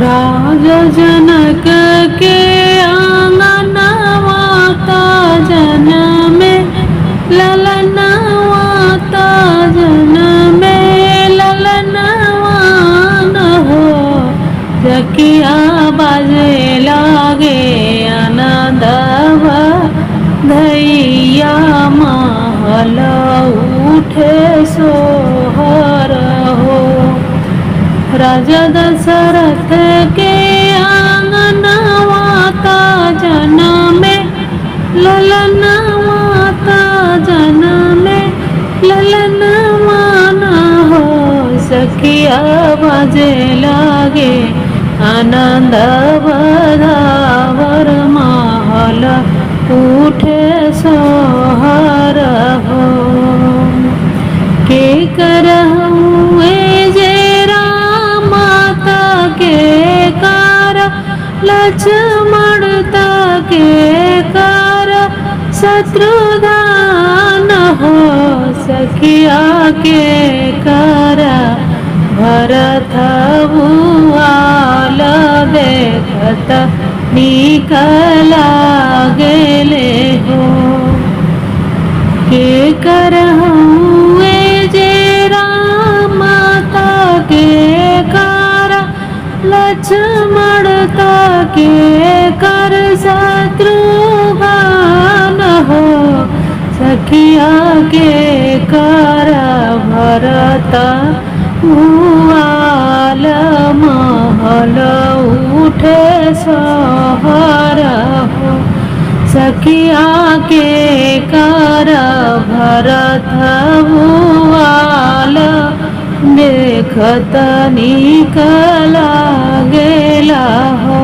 राजा जनक के आंगनवाता जनमे ललनवाता जनमे ललनवान हो। जकिया बाजे लागे आनंदव धैया महल उठे सोहर हो। राजा दशरथ के आंगनवाता जनमे ललनवाता जनमे ललनवान हो। सखिया बाजे लागे आनंद बधावर महल उठे सोहर हो। के करहूँ जे के कार लक्ष्मण के कार शत्रुघ्न हो। सखिया के कार भरत भुआल देखत निकला गेले हो। के करहूँ जे माता के कार लक्ष्मण के कर शत्रुघ्न हो। सखिया के कर भरत भुआल महल उठे सोहर हो। सखिया के कर भरत भुआल देखत निकला गेला हो।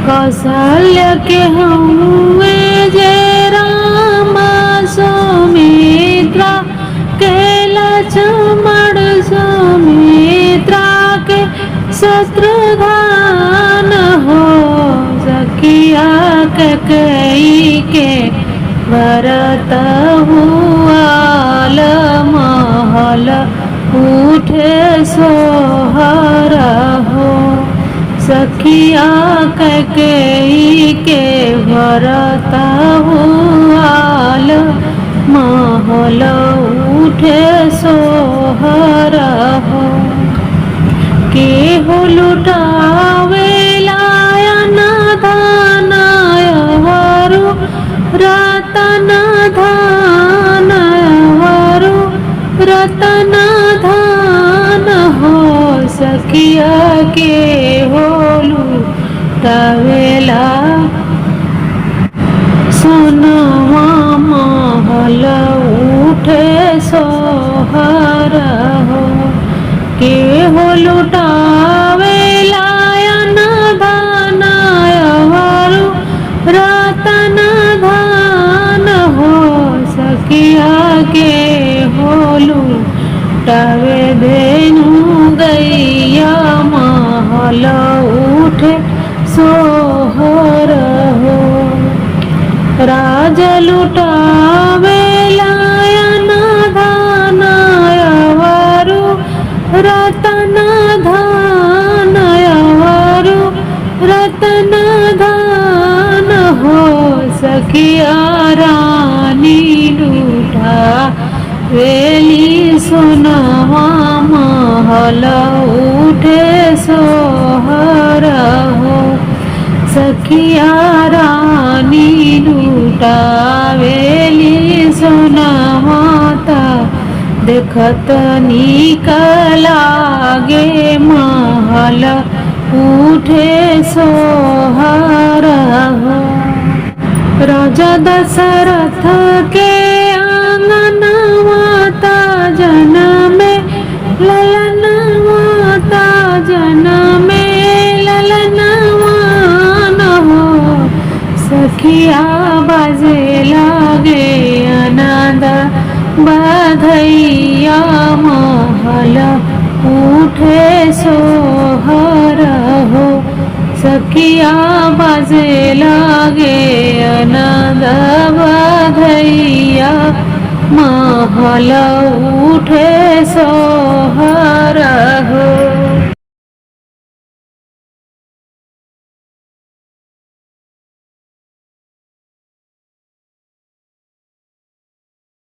कौशल्य के हुए जे राम सुमित्रा के लक्ष्मण सुमित्रा के शत्रुघ्न हो। सखिया के कई के भरत भुआल महल उठे सोहर हो। सखिया कई के भरत भुआल महल उठे सोहर हो। के हो लुटावे लायन धनयवरु रतन धनयवरु रतन धन हो। सखिया के होलू तवेला सोनवा महल उठे सोहर हो। के होलू तवेलायन धनयवरु रतन धन हो। सखिया के होलू तवे धेनु गैया महल उठे सोहर हो। राज लुटावे लायन धनयवरु रतन धनयवरु रतन धन हो। सखिया रानी लूटा वेली सोनवा महल उठे सोहर हो। सखिया रानी लूटा वेली सोनवा देखत निकला गे महल उठे सोहर हो। राजा दशरथ के आंगनवाता जनमे ललनवाता जनमे ललनवान हो। सखिया बाजे लागे आनंद बधैया महल उठे सोहर हो। सखिया बाजे लागे आनंद बधैया महल उठे सोहर